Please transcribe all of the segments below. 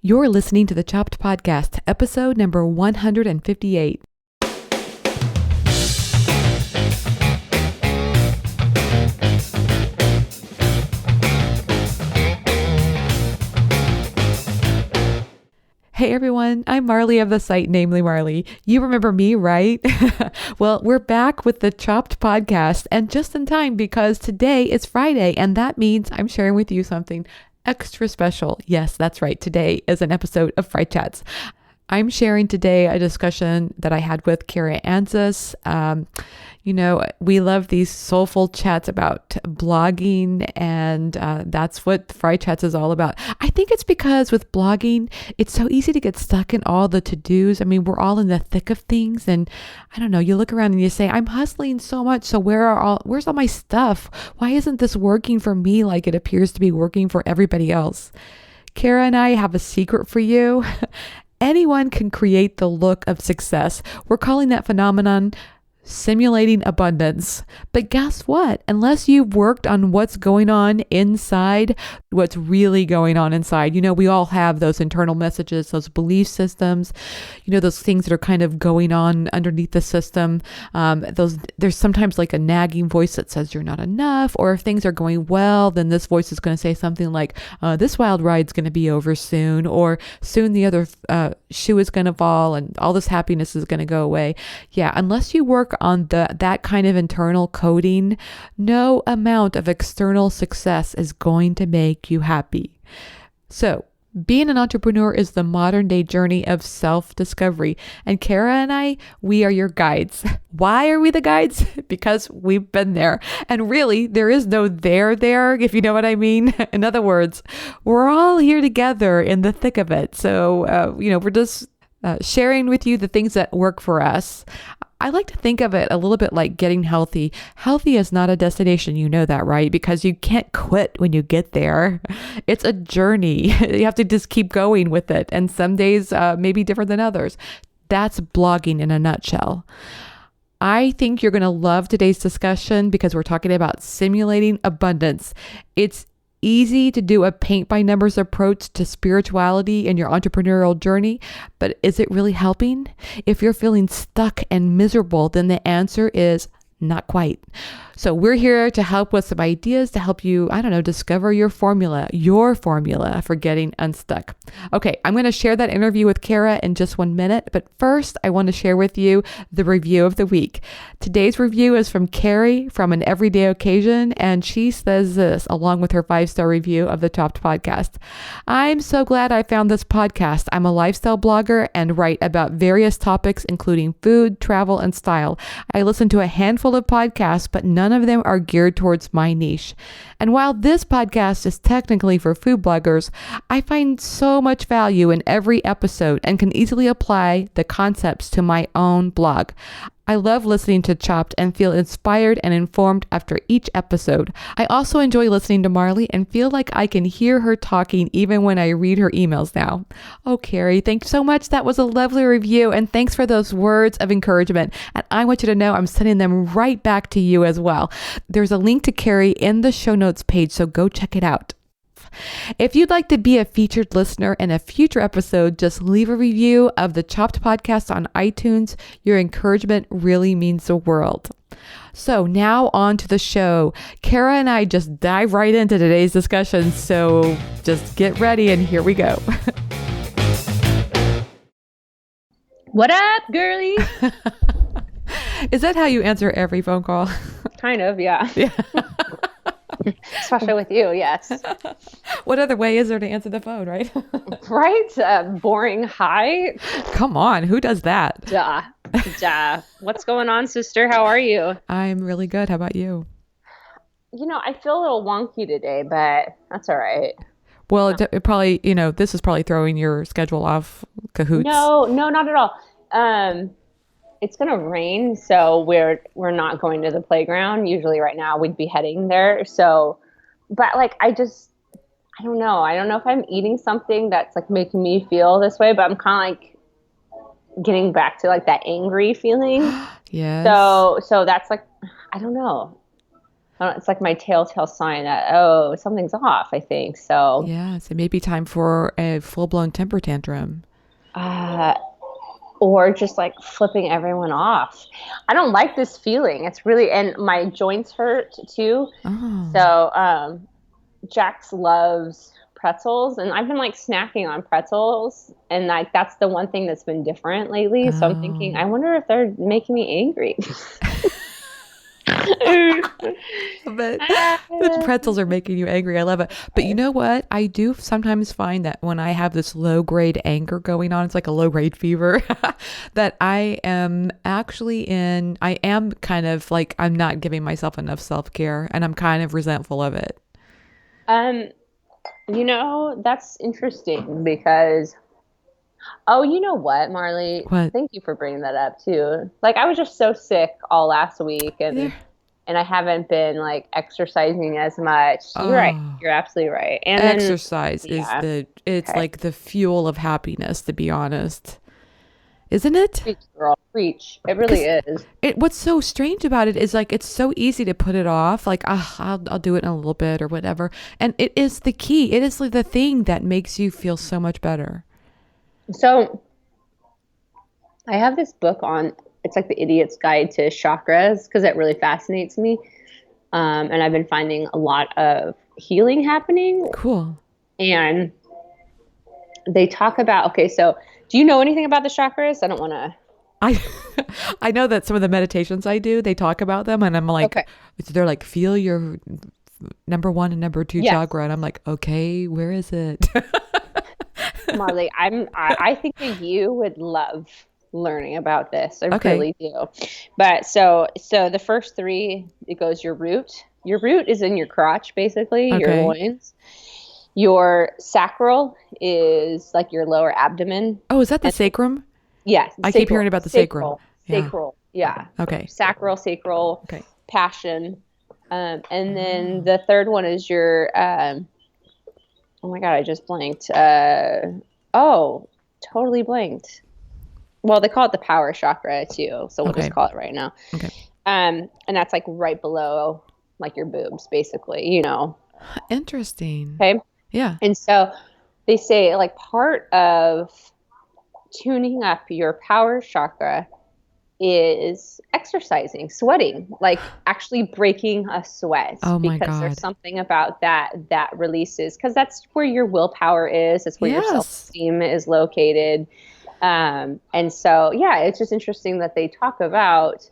You're listening to the Chopped Podcast, episode number 158. Hey everyone, I'm Marly of the site Namely Marly. You remember me, right? Well, we're back with the Chopped Podcast, and just in time because today is Friday, and that means I'm sharing with you something extra special. Yes, that's right. Today is an episode of FriChats. I'm sharing today a discussion that I had with Cara and we love these soulful chats about blogging, and that's what FriChats is all about. I think it's because with blogging, it's so easy to get stuck in all the to-dos. I mean, we're all in the thick of things, and I don't know, you look around and you say, I'm hustling so much, so where's all my stuff? Why isn't this working for me like it appears to be working for everybody else? Cara and I have a secret for you. Anyone can create the look of success. We're calling that phenomenon simulating abundance. But guess what? Unless you've worked on what's going on inside, what's really going on inside, we all have those internal messages, those belief systems, those things that are kind of going on underneath the system. There's sometimes like a nagging voice that says you're not enough, or if things are going well, then this voice is going to say something like, this wild ride's going to be over soon, or soon the other shoe is going to fall and all this happiness is going to go away. Yeah, unless you work on that kind of internal coding, no amount of external success is going to make you happy. So, being an entrepreneur is the modern day journey of self-discovery. And Cara and I, we are your guides. Why are we the guides? Because we've been there. And really, there is no there, if you know what I mean. In other words, we're all here together in the thick of it. So, we're just sharing with you the things that work for us. I like to think of it a little bit like getting healthy. Healthy is not a destination, you know that, right? Because you can't quit when you get there. It's a journey. You have to just keep going with it. And some days may be different than others. That's blogging in a nutshell. I think you're going to love today's discussion because we're talking about simulating abundance. It's easy to do a paint by numbers approach to spirituality in your entrepreneurial journey, but is it really helping? If you're feeling stuck and miserable, then the answer is not quite. So we're here to help with some ideas to help you, discover your formula for getting unstuck. Okay, I'm going to share that interview with Cara in just 1 minute, but first I want to share with you the review of the week. Today's review is from Carrie from An Everyday Occasion, and she says this along with her 5-star review of the Chopped Podcast. I'm so glad I found this podcast. I'm a lifestyle blogger and write about various topics including food, travel, and style. I listen to a handful of podcasts, but none of them are geared towards my niche. And while this podcast is technically for food bloggers, I find so much value in every episode and can easily apply the concepts to my own blog. I love listening to Chopped and feel inspired and informed after each episode. I also enjoy listening to Marly and feel like I can hear her talking even when I read her emails now. Oh, Carrie, thanks so much. That was a lovely review, and thanks for those words of encouragement. And I want you to know I'm sending them right back to you as well. There's a link to Carrie in the show notes page, so go check it out. If you'd like to be a featured listener in a future episode, just leave a review of the Chopped Podcast on iTunes. Your encouragement really means the world. So now on to the show. Cara and I just dive right into today's discussion. So just get ready and here we go. What up, girlie? Is that how you answer every phone call? Kind of, yeah. Especially with you, yes. What other way is there to answer the phone, right? Right? Boring hi. Come on, who does that? Duh. What's going on, sister? How are you? I'm really good. How about you? I feel a little wonky today, but that's all right. Well, it probably, this is probably throwing your schedule off cahoots. No, not at all. It's going to rain, so we're not going to the playground. Usually right now we'd be heading there. So, but I don't know. I don't know if I'm eating something that's making me feel this way, but I'm kind of getting back to that angry feeling. Yes. So that's I don't know. it's like my telltale sign that, oh, something's off, I think. So, Yes, it may be time for a full-blown temper tantrum. uh, or just like flipping everyone off. I don't like this feeling. It's really, and my joints hurt too. Oh, So, Jax loves pretzels, and I've been like snacking on pretzels, and like that's the one thing that's been different lately. So I'm thinking, oh. I wonder if they're making me angry. But the pretzels are making you angry. I love it. But you know what? I do sometimes find that when I have this low grade anger going on, it's like a low grade fever, that I am kind of like, I'm not giving myself enough self care and I'm kind of resentful of it. um, that's interesting because, oh, you know what, Marley? What? Thank you for bringing that up too. Like I was just so sick all last week, There. and I haven't been like exercising as much. You're right. Oh, You're absolutely right. And then, exercise is yeah. it's Okay. like the fuel of happiness, to be honest. Isn't it? Preach, girl. Preach. It really Because is. what's so strange about it is like it's so easy to put it off, like I'll do it in a little bit or whatever, and it is the key. It is like the thing that makes you feel so much better. So I have this book on, it's like the Idiot's Guide to Chakras because it really fascinates me. And I've been finding a lot of healing happening. Cool. And they talk about, okay, so do you know anything about the chakras? I don't want to. I I know that some of the meditations I do, they talk about them, and I'm like, Okay. they're like, feel your number one and number two Yes. chakra, and I'm like, okay, where is it? Marley, I think that you would love learning about this. I Okay. really do. But so the first three, it goes your root. Your root is in your crotch, basically, your Okay. loins. Your sacral is like your lower abdomen. Oh, is that the And sacrum? yes, I keep hearing about the sacrum. Yeah. sacral. Yeah. Okay. Sacral, Okay. passion. And then Oh. the third one is your oh my God, I just blanked. Oh, totally blanked. Well, they call it the power chakra too, so we'll Okay. just call it right now. Okay. And that's like right below like your boobs, basically. Interesting. Okay. Yeah. And so they say like part of tuning up your power chakra is exercising, sweating, like actually breaking a sweat Oh my because there's God. something about that releases because that's where your willpower is, that's where your Yes. self-esteem is located. And so, yeah, it's just interesting that they talk about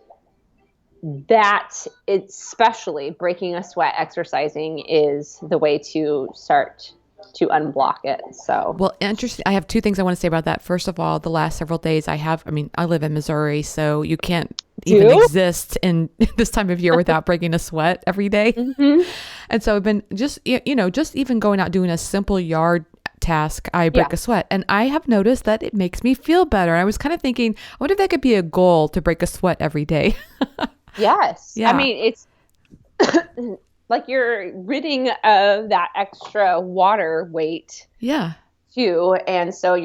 that, especially breaking a sweat, exercising is the way to start to unblock it. So, Well, interesting. I have two things I want to say about that. First of all, the last several days I mean, I live in Missouri, so you can't even do? exist in this time of year without breaking a sweat every day. Hmm. And so I've been just, just even going out doing a simple yard task, I Yeah. break a sweat. And I have noticed that it makes me feel better. I was kind of thinking, I wonder if that could be a goal to break a sweat every day. Yes. I Yeah. mean, it's like you're ridding of that extra water weight Yeah. too. And so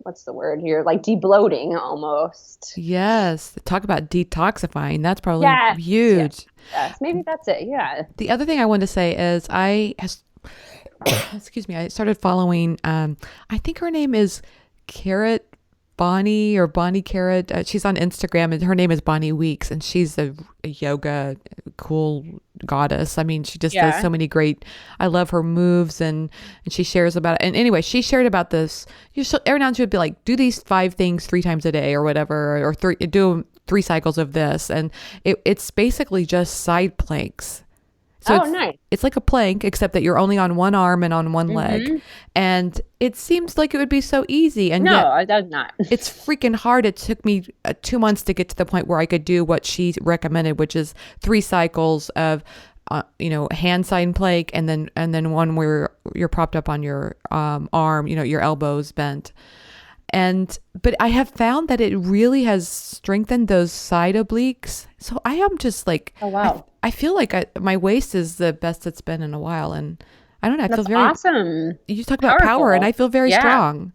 what's the word? You're like debloating almost. Yes. Talk about detoxifying. That's probably Yes. Yes. huge. Yes. Maybe that's it. Yeah. The other thing I wanted to say is excuse me, I started following, I think her name is Carrot Bonnie or Bonnie Carrot. She's on Instagram and her name is Bonnie Weeks, and she's a yoga cool goddess. I mean, she just does Yeah. so many great, I love her moves, and she shares about it. And anyway, she shared about this. Every now and then she would be like, do these 5 things 3 times a day or whatever, or do 3 cycles of this. And it's basically just side planks. So Oh, nice. it's like a plank, except that you're only on one arm and on one leg. Hmm. And it seems like it would be so easy. And yet No, it does not. it's freaking hard. It took me 2 months to get to the point where I could do what she recommended, which is 3 cycles of, hand sign plank, and then one where you're propped up on your arm, your elbows bent. But I have found that it really has strengthened those side obliques. So I am just like, Oh, wow. I feel like my waist is the best it's been in a while. And I don't know, I feel That's very, awesome. you talk about power, and Powerful. I feel very Yeah. strong.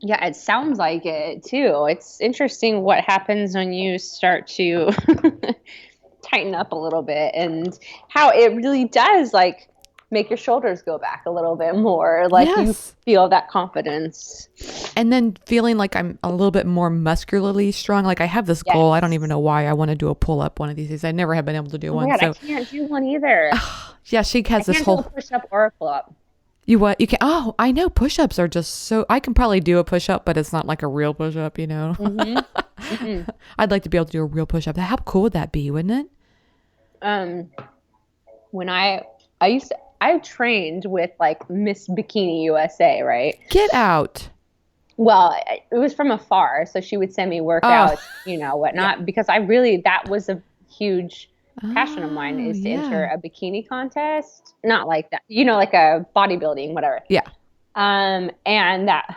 Yeah, it sounds like it too. It's interesting what happens when you start to tighten up a little bit, and how it really does like make your shoulders go back a little bit more. Like you Yes. feel that confidence. And then feeling like I'm a little bit more muscularly strong. Like I have this goal. I don't even Yes. know why I want to do a pull up one of these days. I never have been able to do Oh my one. God, I So can't do one either. yeah, she I has this can't do a whole, push up or a pull up. you what? You can, oh, I know push ups are just so, I can probably do a push up, but it's not like a real push up, you know? Mm-hmm. Mm-hmm. I'd like to be able to do a real push up. How cool would that be, wouldn't it? Um, when I trained with like Miss Bikini USA, right? Get out. Well, it was from afar, so she would send me Oh, workouts, yeah. whatnot, because that was a huge passion of mine, Oh, is to enter yeah. a bikini contest. Not like that, like a bodybuilding, whatever. Yeah. And that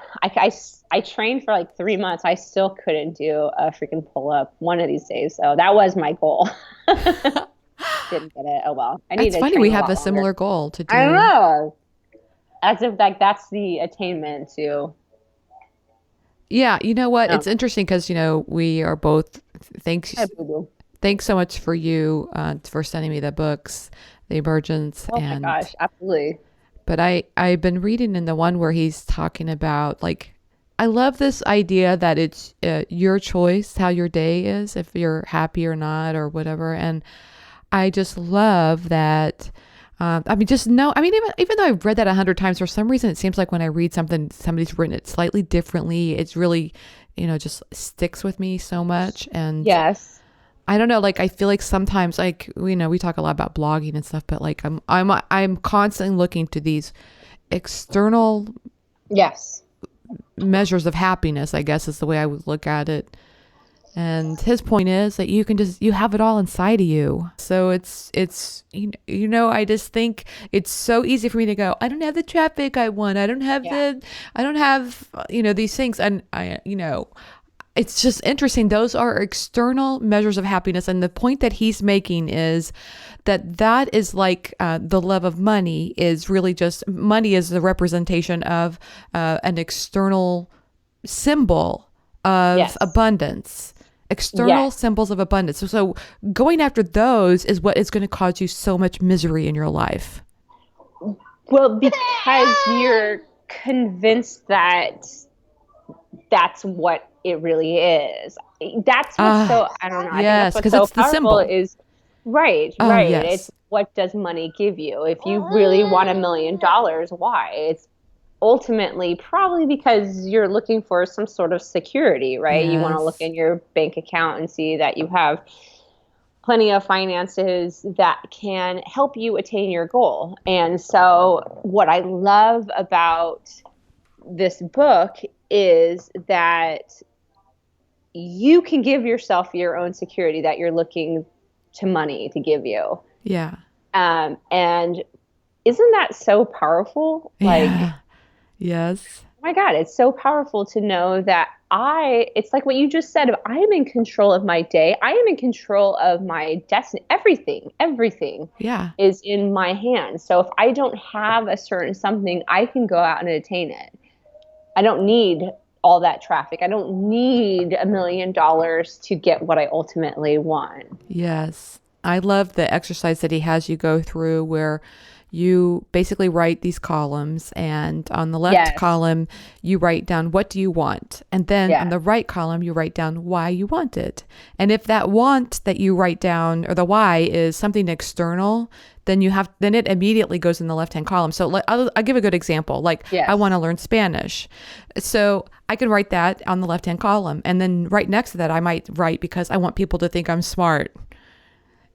I trained for like 3 months. I still couldn't do a freaking pull up one of these days. So that was my goal. Didn't get it. Oh well. I need It's to funny. train We a have lot a longer. similar goal to I don't do. know. As if like that's the attainment to. Yeah. You know what? No. It's interesting because, we are both, Hi, thanks, boo boo. thanks so much for you for sending me the books, The Emergence. Oh my gosh, absolutely. But I've been reading in the one where he's talking about like, I love this idea that it's your choice how your day is, if you're happy or not or whatever. And I just love that. I mean, just know. I mean, even though I've read that 100 times, for some reason, it seems like when I read something, somebody's written it slightly differently. It's really, just sticks with me so much. And Yes. I don't know, like I feel like sometimes, like we talk a lot about blogging and stuff, but like I'm constantly looking to these external Yes. measures of happiness, I guess is the way I would look at it. And his point is that you have it all inside of you. So it's I just think it's so easy for me to go, I don't have the traffic I want. Yeah. I don't have, these things. And it's just interesting. Those are external measures of happiness. And the point that he's making is that is like the love of money is really just money is the representation of an external symbol of Yes. abundance, external Yes. symbols of abundance. So going after those is what is going to cause you so much misery in your life. Well, because you're convinced that that's what it really is. That's what's so, I don't know. I think that's Yes, what's because so it's the powerful symbol. is right, Oh, right. yes. It's what does money give you? If you really want $1 million, why? It's ultimately probably because you're looking for some sort of security, right? You want to look Yes. in your bank account and see that you have plenty of finances that can help you attain your goal. And so, what I love about this book is that you can give yourself your own security that you're looking to money to give you. Yeah. And isn't that so powerful? Like, Yeah. Yes. oh my God, it's so powerful to know that it's like what you just said, I am in control of my day. I am in control of my destiny. Everything Yeah. is in my hands. So if I don't have a certain something, I can go out and attain it. I don't need all that traffic. I don't need $1 million to get what I ultimately want. Yes. I love the exercise that he has you go through where you basically write these columns, and on the left Yes. column you write down what do you want, and then on Yeah. the right column you write down why you want it. And if that want that you write down, or the why, is something external, then it immediately goes in the left hand column. So I'll give a good example. Like I want Yes. to learn Spanish, so I can write that on the left hand column, and then right next to that I might write because I want people to think I'm smart.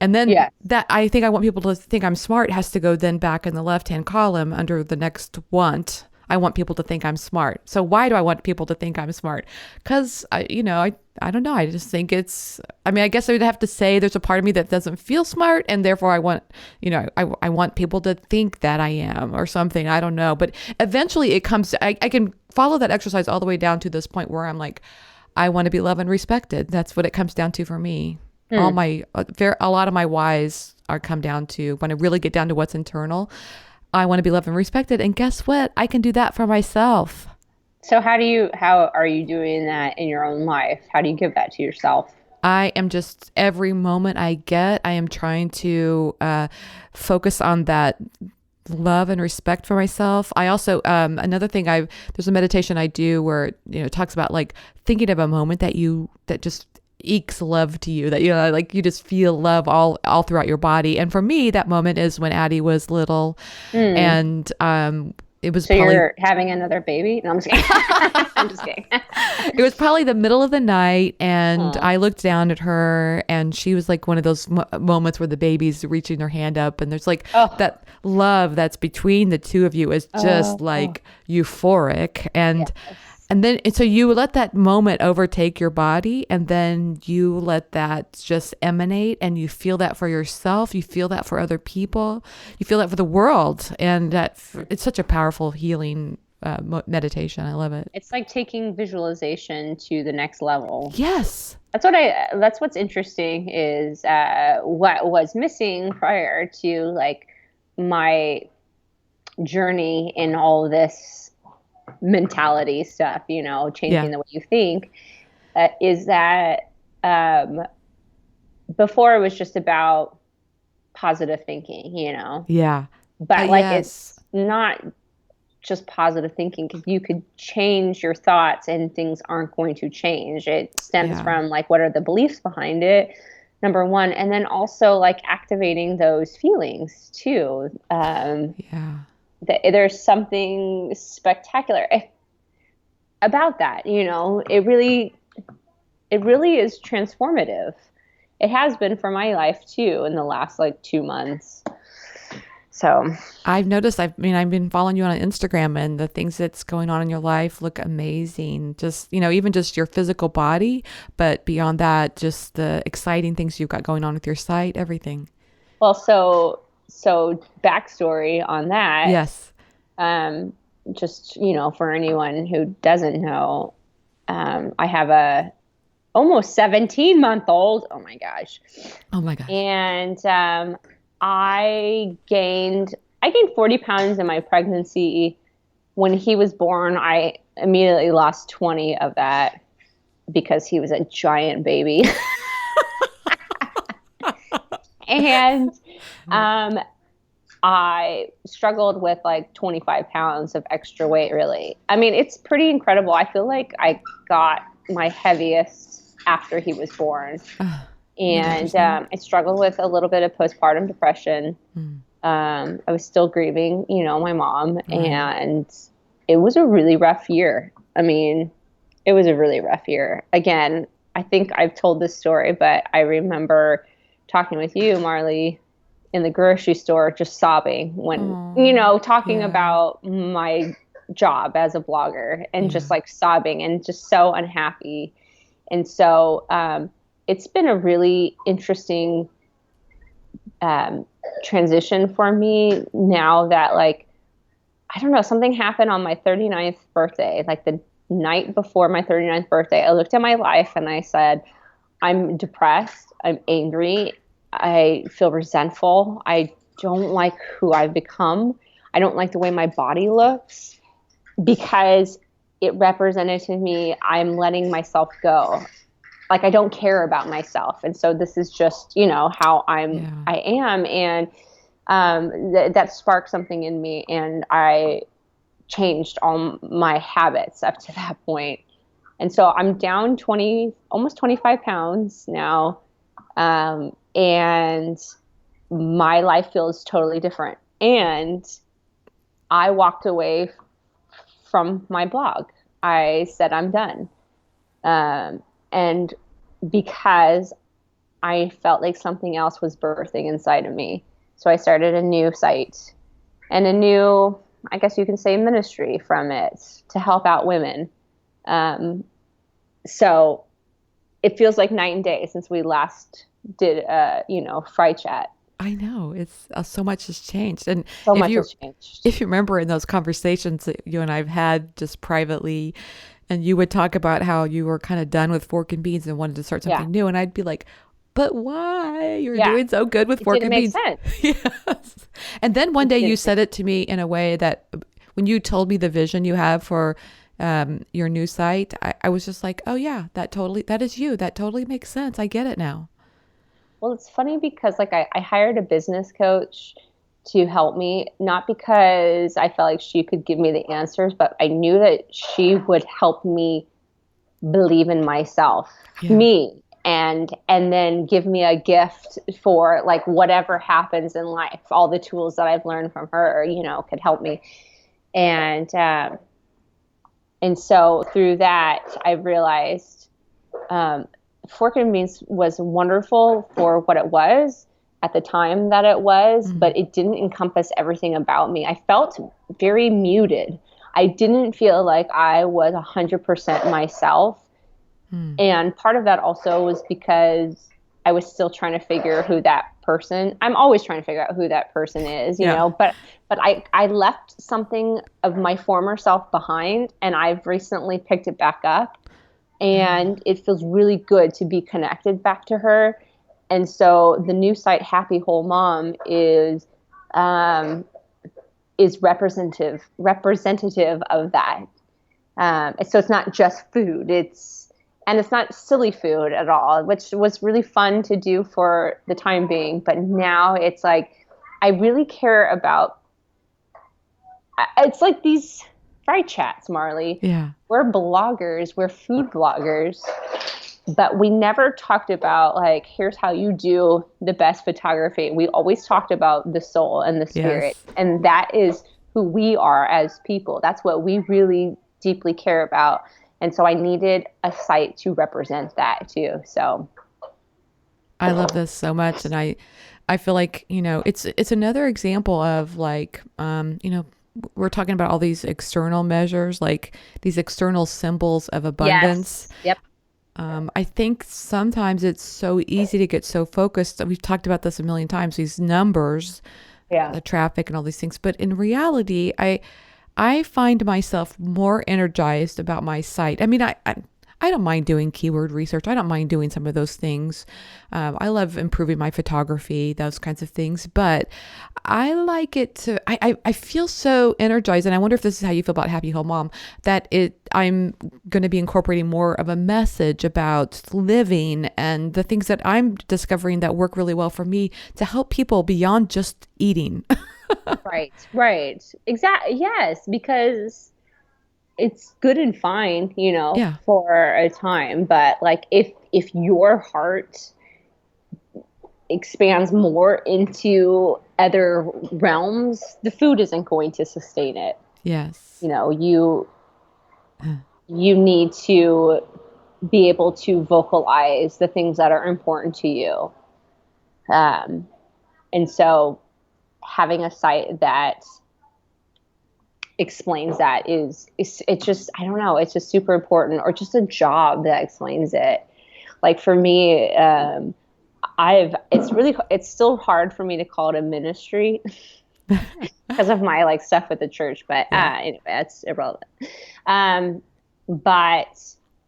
And then Yes. that I think I want people to think I'm smart has to go then back in the left-hand column under the next want. I want people to think I'm smart. So why do I want people to think I'm smart? Because I don't know. I just think I mean, I guess I would have to say there's a part of me that doesn't feel smart, and therefore I want, I want people to think that I am or something. I don't know. But eventually it comes, I can follow that exercise all the way down to this point where I'm like, I want to be loved and respected. That's what it comes down to for me. All Hmm. a lot of my whys are come down to when I really get down to what's internal. I want to be loved and respected, and guess what? I can do that for myself. So how are you doing that in your own life? How do you give that to yourself? I am just, every moment I get, I am trying to focus on that love and respect for myself. I also, another thing there's a meditation I do where, it talks about like thinking of a moment that just ekes love to you, that, like you just feel love all throughout your body. And for me, that moment is when Addie was little, and, it was So probably, you're having another baby? No, I'm just kidding. I'm just kidding. it was probably the middle of the night, and Aw. I looked down at her, and she was like one of those moments where the baby's reaching their hand up, and there's like Oh. that love that's between the two of you is just like euphoric. And so you let that moment overtake your body, and then you let that just emanate, and you feel that for yourself, you feel that for other people, you feel that for the world, and it's such a powerful healing meditation. I love it. It's like taking visualization to the next level. Yes. That's what's interesting is what was missing prior to like my journey in all this mentality stuff, changing the way you think, is that before it was just about positive thinking, Yeah. but Yes. it's not just positive thinking, because you could change your thoughts and things aren't going to change. It stems from like, what are the beliefs behind it, number one, and then also like activating those feelings too. There's something spectacular about that. It really is transformative. It has been for my life too in the last like 2 months. So I've noticed, I've been following you on Instagram, and the things that's going on in your life look amazing. Just, even just your physical body, but beyond that, just the exciting things you've got going on with your site, everything. Well, so backstory on that. Yes. Just, for anyone who doesn't know, I have a almost 17-month-old. Oh my gosh. And, I gained 40 pounds in my pregnancy. When he was born, I immediately lost 20 of that because he was a giant baby. And, I struggled with like 25 pounds of extra weight, really. I mean, it's pretty incredible. I feel like I got my heaviest after he was born. And I struggled with a little bit of postpartum depression. I was still grieving, my mom. And it was a really rough year. I mean, it was a really rough year. Again, I think I've told this story, but I remember talking with you, Marly, in the grocery store, just sobbing when, talking about my job as a blogger, and just like sobbing and just so unhappy. And so it's been a really interesting transition for me now that, like, I don't know, something happened on my 39th birthday, like the night before my 39th birthday. I looked at my life and I said, I'm depressed, I'm angry, I feel resentful. I don't like who I've become. I don't like the way my body looks, because it represented to me, I'm letting myself go. Like, I don't care about myself. And so this is just, how I am. And that sparked something in me, and I changed all my habits up to that point. And so I'm down almost 25 pounds now. And my life feels totally different. And I walked away from my blog. I said, I'm done. And because I felt like something else was birthing inside of me. So I started a new site and a new, I guess you can say, ministry from it to help out women. So it feels like night and day since we last did, FriChat. I know, it's so much has changed. And so much has changed. If you remember in those conversations that you and I've had just privately, and you would talk about how you were kind of done with Fork and Beans and wanted to start something new. And I'd be like, but why? You're doing so good with Fork and Beans. It didn't make sense. Yes. And then one day you said it to me in a way that when you told me the vision you have for your new site, I was just like, oh yeah, that is you. That totally makes sense. I get it now. Well, it's funny because like I hired a business coach to help me, not because I felt like she could give me the answers, but I knew that she would help me believe in myself, Yeah. me, and then give me a gift for like whatever happens in life. All the tools that I've learned from her, could help me. And and so through that, I realized um, Fork and Beans was wonderful for what it was at the time that it was, Mm, but it didn't encompass everything about me. I felt very muted. I didn't feel like I was 100% myself. mm, And part of that also was because I was still trying to figure who that person, I'm always trying to figure out who that person is, yeah. but I left something of my former self behind, and I've recently picked it back up, and it feels really good to be connected back to her. And so the new site, Happy Whole Mom, um, is representative of that. So it's not just food. And it's not silly food at all, which was really fun to do for the time being. But now it's like I really care about. It's like these FriChats, Marley. Yeah. We're bloggers. We're food bloggers. But we never talked about like, here's how you do the best photography. We always talked about the soul and the spirit. Yes. And that is who we are as people. That's what we really deeply care about. And so I needed a site to represent that too. So I love this so much. And I feel like, it's another example of like, we're talking about all these external measures, like these external symbols of abundance. yes. Yep. I think sometimes it's so easy to get so focused. We've talked about this a million times, these numbers, Yeah. the traffic and all these things. But in reality, I find myself more energized about my site. I mean, I don't mind doing keyword research. I don't mind doing some of those things. I love improving my photography, those kinds of things. But I like it to, I feel so energized. And I wonder if this is how you feel about Happy Home Mom, that I'm going to be incorporating more of a message about living and the things that I'm discovering that work really well for me to help people beyond just eating. Right. Right. Exactly. Yes. Because it's good and fine, Yeah. for a time. But like if your heart expands more into other realms, the food isn't going to sustain it. Yes. You need to be able to vocalize the things that are important to you. Um, and so having a site that explains that is it's just, I don't know, it's just super important, or just a job that explains it. Like for me, it's still hard for me to call it a ministry because of my like stuff with the church, but Yeah. anyway, that's irrelevant. Um, but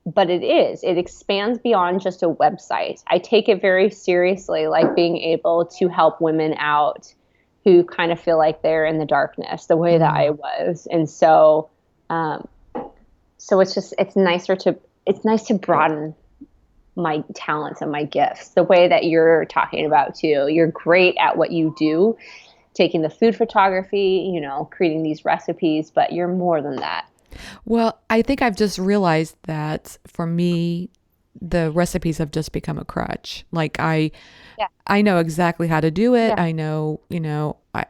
it expands beyond just a website. I take it very seriously, like being able to help women out who kind of feel like they're in the darkness the way that I Mm. was. And so, so it's nice to broaden my talents and my gifts the way that you're talking about too. You're great at what you do, taking the food photography, creating these recipes, but you're more than that. Well, I think I've just realized that for me, the recipes have just become a crutch. Like Yeah. I know exactly how to do it. Yeah. I know,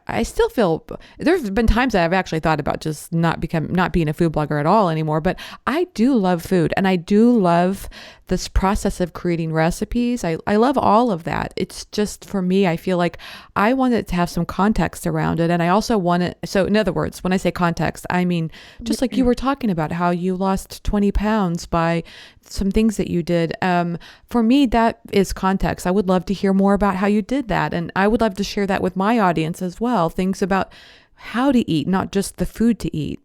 I still feel there's been times that I've actually thought about just not being a food blogger at all anymore, but I do love food and I do love this process of creating recipes. I love all of that. It's just for me, I feel like I want it to have some context around it. And I also want it. So in other words, when I say context, I mean, just like you were talking about how you lost 20 pounds by some things that you did. For me, that is context. I would love to hear more about how you did that. And I would love to share that with my audience as well. Things about how to eat, not just the food to eat.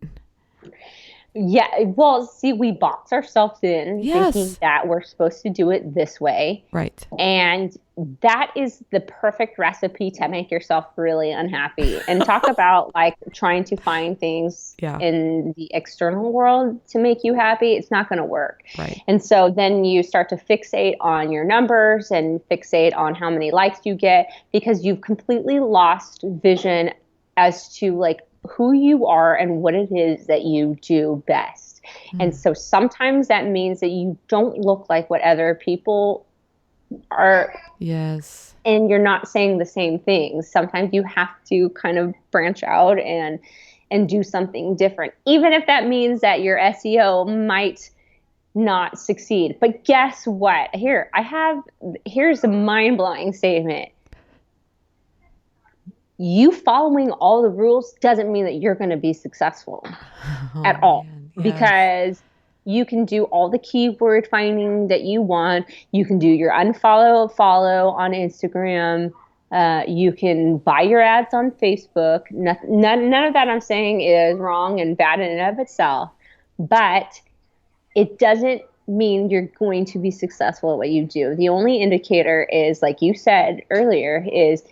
Yeah, well, see, we box ourselves in thinking Yes. that we're supposed to do it this way. Right. And that is the perfect recipe to make yourself really unhappy. And talk about like trying to find things Yeah. in the external world to make you happy. It's not going to work. Right. And so then you start to fixate on your numbers and fixate on how many likes you get because you've completely lost vision as to like who you are and what it is that you do best. And Mm. so sometimes that means that you don't look like what other people are, Yes. and you're not saying the same things. Sometimes you have to kind of branch out and do something different, even if that means that your SEO might not succeed. But guess what? Here's a mind-blowing statement. You following all the rules doesn't mean that you're going to be successful Oh at all, man. Yes. because you can do all the keyword finding that you want. You can do your unfollow, follow on Instagram. You can buy your ads on Facebook. None of that I'm saying is wrong and bad in and of itself, but it doesn't mean you're going to be successful at what you do. The only indicator is, like you said earlier, is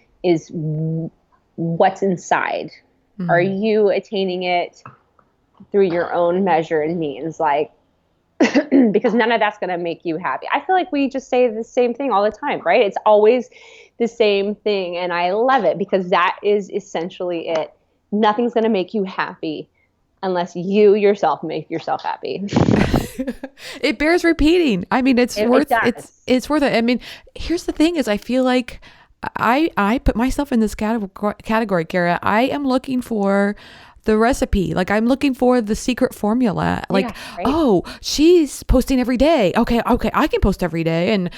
what's inside. Are Mm. you attaining it through your own measure and means? Like, because none of that's going to make you happy. I feel like we just say the same thing all the time, right? It's always the same thing. And I love it because that is essentially it. Nothing's going to make you happy unless you yourself make yourself happy. It bears repeating. I mean, It does. it's worth it. I mean, here's the thing is I feel like I put myself in this category, Kara. I am looking for the recipe. Like I'm looking for the secret formula. Like, Yeah, right. oh, she's posting every day. Okay, I can post every day, and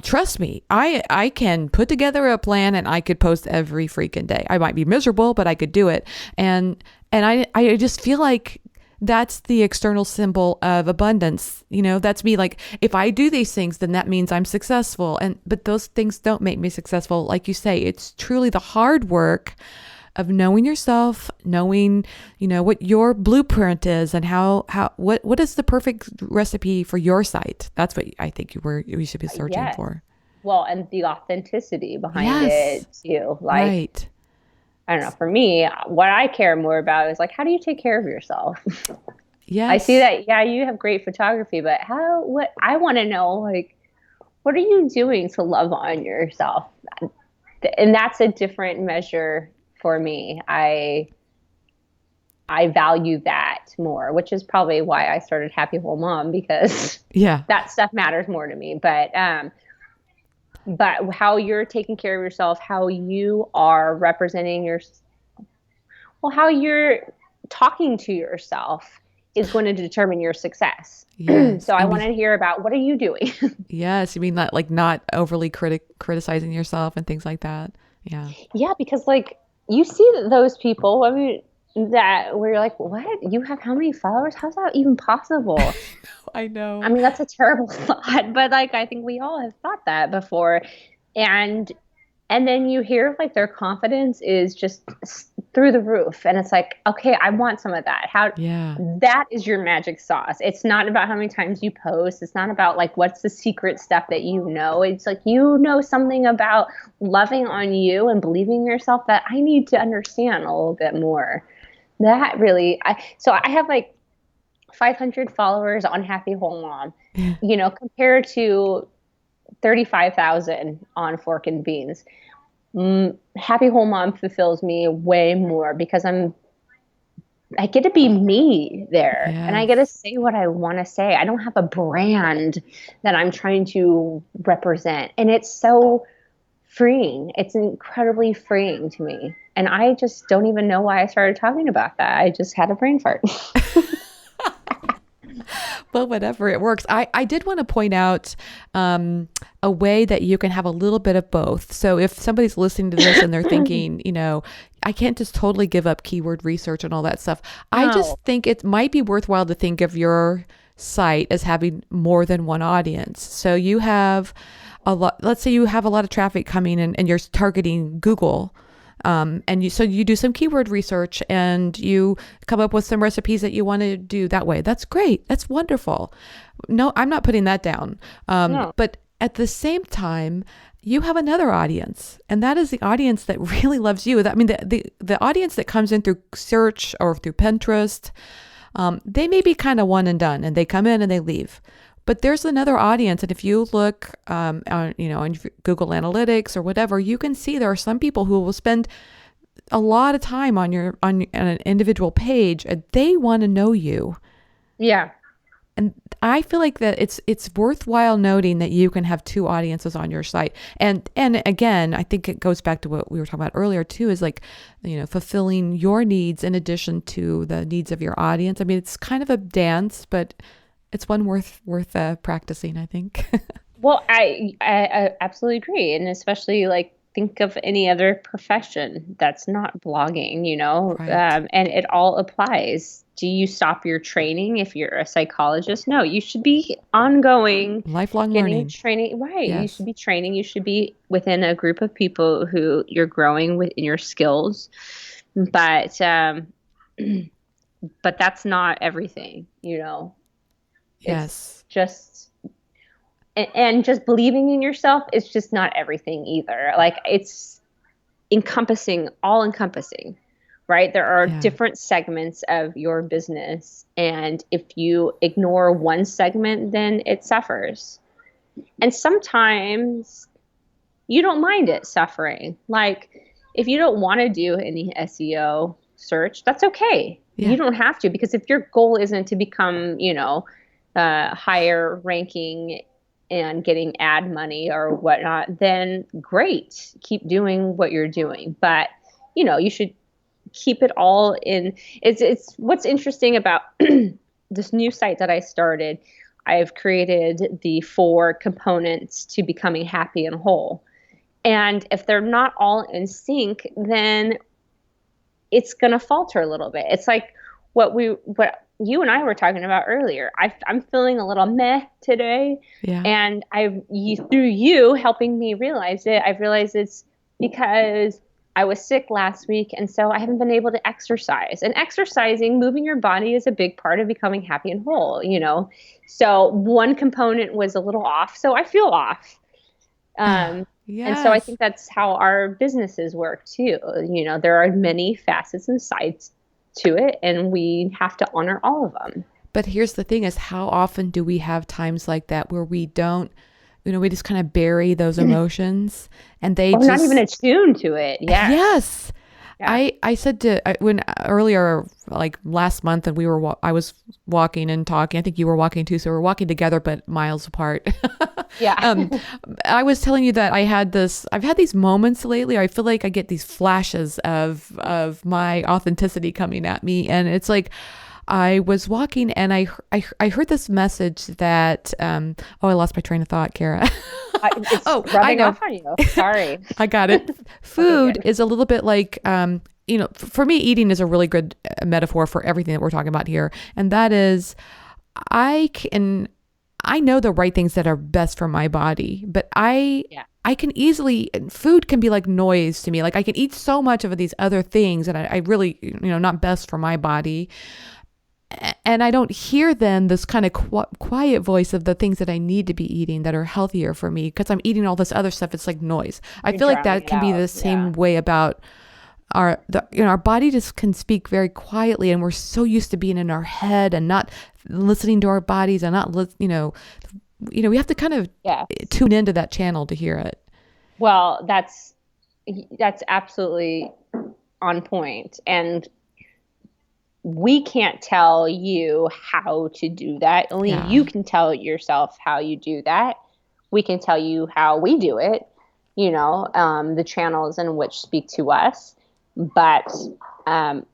trust me, I can put together a plan, and I could post every freaking day. I might be miserable, but I could do it. And I just feel like that's the external symbol of abundance. You know, that's me. Like if I do these things, then that means I'm successful. But those things don't make me successful. Like you say, it's truly the hard work of knowing yourself, knowing, you know, what your blueprint is and what is the perfect recipe for your site. That's what I think we should be searching Yes. for. Well, and the authenticity behind Yes. it too. Like, Right. I don't know, for me, what I care more about is like, how do you take care of yourself? I see Yes. that, yeah, you have great photography, but what I want to know, like, what are you doing to love on yourself? And that's a different measure for me. I value that more, which is probably why I started Happy Whole Mom, because Yeah. that stuff matters more to me. But how you're taking care of yourself, how you are representing how you're talking to yourself is going to determine your success. Yes. So I want to hear about, what are you doing? Yes, you mean that like not overly criticizing yourself and things like that. Yeah. Yeah, because like you see those people, I mean, that where you're like, what? You have how many followers? How's that even possible? I I know. mean, that's a terrible thought, but like I think we all have thought that before. And and then you hear like their confidence is just through the roof, and it's like, okay, I want some of that. How Yeah. that is your magic sauce. It's not about how many times you post. It's not about like what's the secret stuff that you know. It's like, you know, something about loving on you and believing in yourself that I need to understand a little bit more. That really, so I have like 500 followers on Happy Whole Mom, you know, compared to 35,000 on Fork and Beans. Happy Whole Mom fulfills me way more because I get to be me there, and I get to Yes. say what I want to say. I don't have a brand that I'm trying to represent, and it's so freeing. It's incredibly freeing to me. And I just don't even know why I started talking about that. I just had a brain fart. Well, whatever, it works. I did want to point out a way that you can have a little bit of both. So if somebody's listening to this and they're thinking, you know, I can't just totally give up keyword research and all that stuff. I just No. think it might be worthwhile to think of your site as having more than one audience. So you have a lot, let's say you have a lot of traffic coming in and you're targeting Google. So you do some keyword research and you come up with some recipes that you want to do that way. That's great. That's wonderful. No, I'm not putting that down. No. But at the same time, you have another audience, and that is the audience that really loves you. I mean, the audience that comes in through search or through Pinterest, they may be kind of one and done, and they come in and they leave. But there's another audience, and if you look, on Google Analytics or whatever, you can see there are some people who will spend a lot of time on an individual page, and they want to know you. Yeah. And I feel like that it's worthwhile noting that you can have two audiences on your site. And again, I think it goes back to what we were talking about earlier too, is like, fulfilling your needs in addition to the needs of your audience. I mean, it's kind of a dance, but it's one worth practicing, I think. Well, I absolutely agree. And especially like think of any other profession that's not blogging, Right. and it all applies. Do you stop your training if you're a psychologist? No, you should be ongoing, Lifelong getting learning. training. Right. You Yes. should be training. You should be within a group of people who you're growing within your skills. But, but that's not everything. It's Yes. just and just believing in yourself is just not everything either. Like it's all encompassing, right? There are Yeah. different segments of your business. And if you ignore one segment, then it suffers. And sometimes you don't mind it suffering. Like if you don't want to do any SEO search, that's okay. You Yeah. don't have to, because if your goal isn't to become, higher ranking and getting ad money or whatnot, then great, keep doing what you're doing. But you should keep it all in. It's what's interesting about this new site that I started. I've created the 4 components to becoming happy and whole. And if they're not all in sync, then it's going to falter a little bit. It's like what you and I were talking about earlier. I'm feeling a little meh today, Yeah. and through you helping me realize it, I've realized it's because I was sick last week, and so I haven't been able to exercise. And exercising, moving your body, is a big part of becoming happy and whole. So one component was a little off, so I feel off. And so I Yes. think that's how our businesses work too. There are many facets and sides to it, and we have to honor all of them. But here's the thing is, how often do we have times like that where we don't, we just kind of bury those emotions and they Or not even just, attuned to it. Yes. yes. Yeah. I said when earlier, like last month, and I was walking and talking. I think you were walking too. So we're walking together, but miles apart. Yeah. I was telling you that I've had these moments lately. I feel like I get these flashes of my authenticity coming at me. And it's like, I was walking and I heard this message that, I lost my train of thought, Cara. It's Oh, I rubbing know. off on you. Sorry. I got it. Okay, Food good. is a little bit like, for me, eating is a really good metaphor for everything that we're talking about here. And that is, I know the right things that are best for my body, but Yeah. I can easily, food can be like noise to me. Like I can eat so much of these other things that I really, not best for my body. And I don't hear then this kind of quiet voice of the things that I need to be eating that are healthier for me because I'm eating all this other stuff. It's like noise. I You're feel like drowning that it can be out. the Yeah. same way about our body just can speak very quietly, and we're so used to being in our head and not listening to our bodies and not, we have to kind of Yeah. tune into that channel to hear it. Well, that's absolutely on point. And we can't tell you how to do that. Only Yeah. you can tell yourself how you do that. We can tell you how we do it, the channels in which speak to us. But um,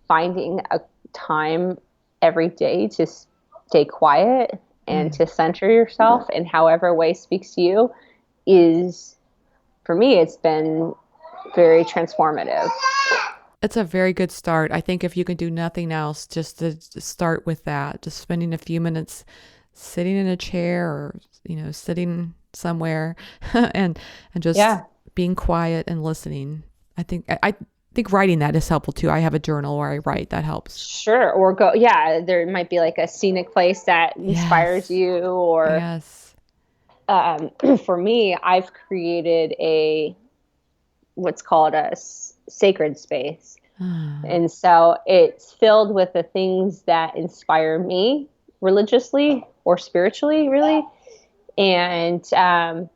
finding a time every day to stay quiet and Mm. to center yourself in however way speaks to you is, for me, it's been very transformative. It's a very good start. I think if you can do nothing else, just to start with that, just spending a few minutes sitting in a chair or, sitting somewhere and just Yeah. being quiet and listening. I think writing that is helpful too. I have a journal where I write. That helps. Sure. Or go, yeah, there might be like a scenic place that inspires Yes. you. Or Yes. for me, I've created what's called a sacred space. Ah, And so it's filled with the things that inspire me religiously or spiritually, really. And, and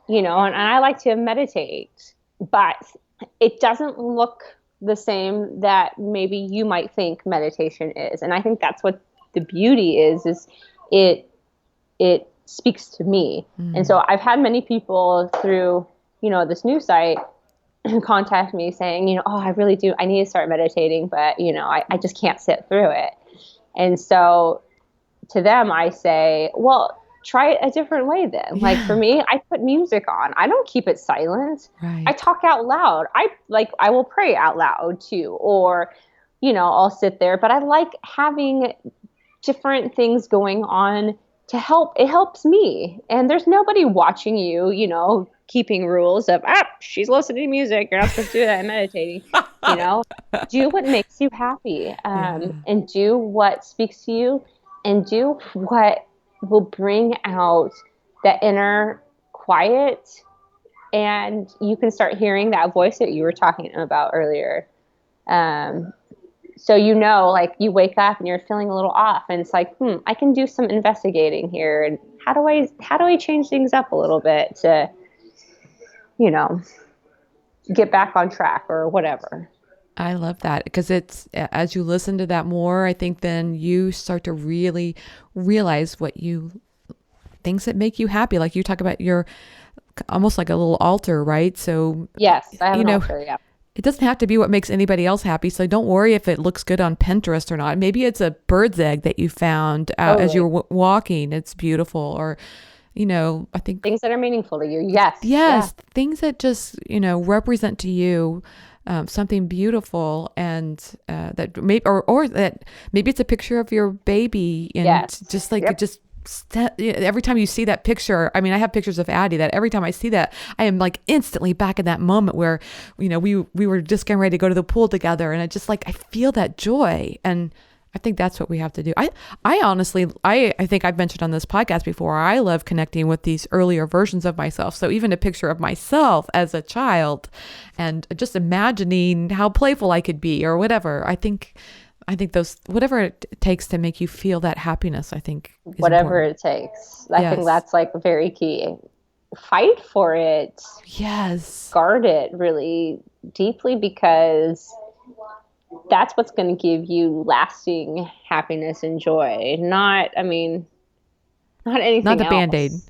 I like to meditate, but it doesn't look the same that maybe you might think meditation is. And I think that's what the beauty is it, it speaks to me. And mm. so I've had many people through, this new site contact me saying, oh, I really do. I need to start meditating, but, I just can't sit through it. And so to them, I say, well, try it a different way then. Like for Yeah. me, I put music on. I don't keep it silent. I Right. talk out loud. I will pray out loud too, or, I'll sit there, but I like having different things going on to help. It helps me. And there's nobody watching you, keeping rules of, she's listening to music. You're not supposed to do that and meditating, you know, do what makes you happy, Yeah. and do what speaks to you, and do what will bring out that inner quiet. And you can start hearing that voice that you were talking about earlier. Um, so, like you wake up and you're feeling a little off, and it's like, I can do some investigating here. And how do I change things up a little bit to, you know, get back on track or whatever. I love that because it's as you listen to that more, I think then you start to really realize things that make you happy. Like you talk about your almost like a little altar, right? So, Yes, I have you an know, altar. Yeah. it doesn't have to be what makes anybody else happy. So don't worry if it looks good on Pinterest or not. Maybe it's a bird's egg that you found as you Totally. were walking. It's beautiful. Or, I think, Things that are meaningful to you. Yes. Yeah. yes, things that just, represent to you something beautiful and that maybe, or that maybe it's a picture of your baby and Yes. just like, Yep. every time you see that picture, I mean, I have pictures of Addie that every time I see that, I am like instantly back in that moment where, we were just getting ready to go to the pool together. And I just like, I feel that joy. And I think that's what we have to do. I honestly, I think I've mentioned on this podcast before, I love connecting with these earlier versions of myself. So even a picture of myself as a child and just imagining how playful I could be or whatever. I think those, whatever it takes to make you feel that happiness, I think is Whatever important. it takes. I think Yes. that's like very key. Fight for it. Yes. Guard it really deeply, because that's what's going to give you lasting happiness and joy. Not Not anything the Band-Aid, else.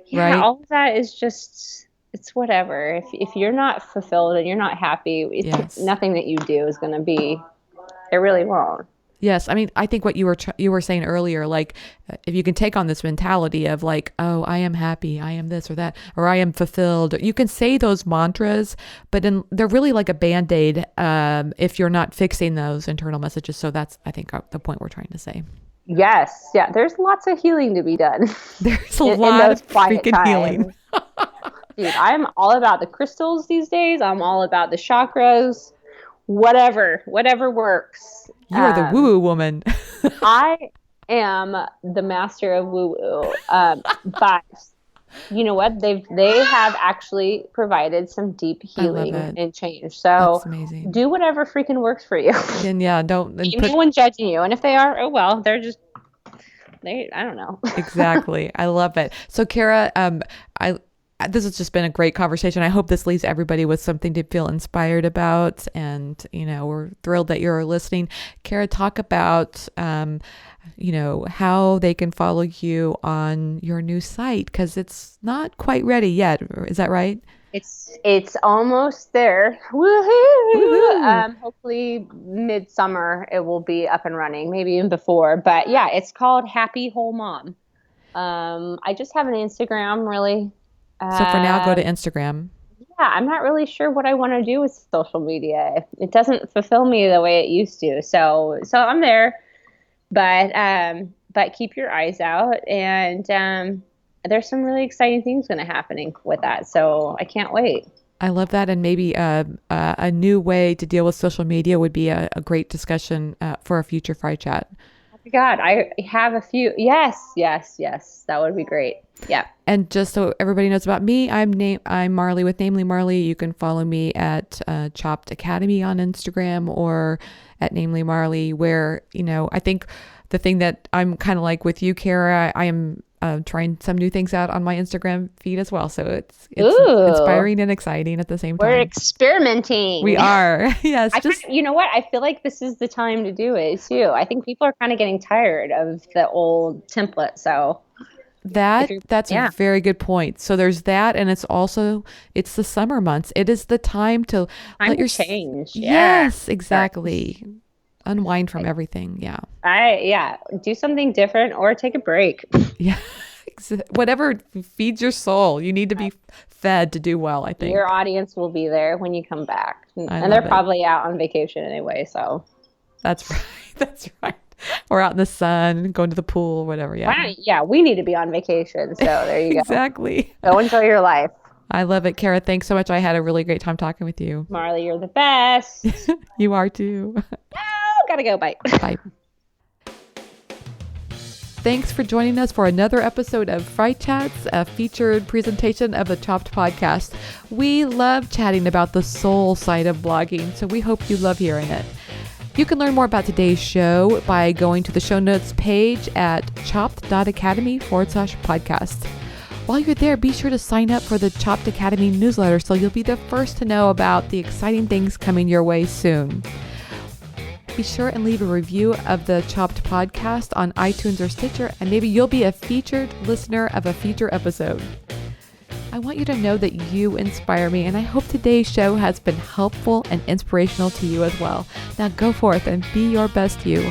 Yeah, right? all of that is just, it's whatever. If you're not fulfilled and you're not happy, Yes. nothing that you do is going to be, it really won't. Yes, I mean, I think what you were saying earlier, like if you can take on this mentality of like, oh, I am happy, I am this or that, or I am fulfilled. You can say those mantras, but they're really like a band-aid if you're not fixing those internal messages. So that's, I think, the point we're trying to say. Yes, yeah, there's lots of healing to be done There's a in lot those of quiet freaking healing. times. Dude, I'm all about the crystals these days. I'm all about the chakras, whatever works. You are the woo-woo woman. I am the master of woo woo. But you know what? They have actually provided some deep I love healing it. and change. So That's amazing. do whatever freaking works for you. And yeah, don't and Ain't put no one judging you. And if they are, oh well, I don't know. exactly. I love it. So, Cara, I this has just been a great conversation. I hope this leaves everybody with something to feel inspired about, and we're thrilled that you're listening. Cara, talk about how they can follow you on your new site because it's not quite ready yet. Is that right? It's almost there. Woohoo! Woohoo! Hopefully midsummer it will be up and running, maybe even before. But yeah, it's called Happy Whole Mom. I just have an Instagram, really. So for now, go to Um, Instagram. yeah, I'm not really sure what I want to do with social media. It doesn't fulfill me the way it used to. So I'm there, but keep your eyes out, and there's some really exciting things going to happening with that. So I can't wait. I love that. And maybe a new way to deal with social media would be a great discussion for a future Fry Chat. Oh my God, I have a few. Yes, yes, yes. That would be great. Yeah. And just so everybody knows about me, I'm Marly with Namely Marly. You can follow me at Chopped Academy on Instagram or at Namely Marly, where, I think the thing that I'm kind of like with you, Cara, I am trying some new things out on my Instagram feed as well. So it's inspiring and exciting at the same time. We're experimenting. We are. Yes. You know what? I feel like this is the time to do it too. I think people are kind of getting tired of the old template. So that's a very good point. So there's that, and it's the summer months. It is the time to let your change. Yes, exactly. Unwind from everything. Yeah. Do something different or take a break. Yeah. Whatever feeds your soul. You need to be fed to do well, I think. Your audience will be there when you come back. And they're probably out on vacation anyway, so. That's right. That's right. Or out in the sun, going to the pool, whatever. Yeah. Yeah, we need to be on vacation. So there you go. Exactly. Go enjoy your life. I love it. Cara, thanks so much. I had a really great time talking with you. Marly, you're the best. You are too. Oh, gotta go. Bye. Bye. Thanks for joining us for another episode of FriChats, a featured presentation of the Chopped podcast. We love chatting about the soul side of blogging, so we hope you love hearing it. You can learn more about today's show by going to the show notes page at chopped.academy/podcast. While you're there, be sure to sign up for the Chopped Academy newsletter so you'll be the first to know about the exciting things coming your way soon. Be sure and leave a review of the Chopped podcast on iTunes or Stitcher, and maybe you'll be a featured listener of a future episode. I want you to know that you inspire me, and I hope today's show has been helpful and inspirational to you as well. Now go forth and be your best you.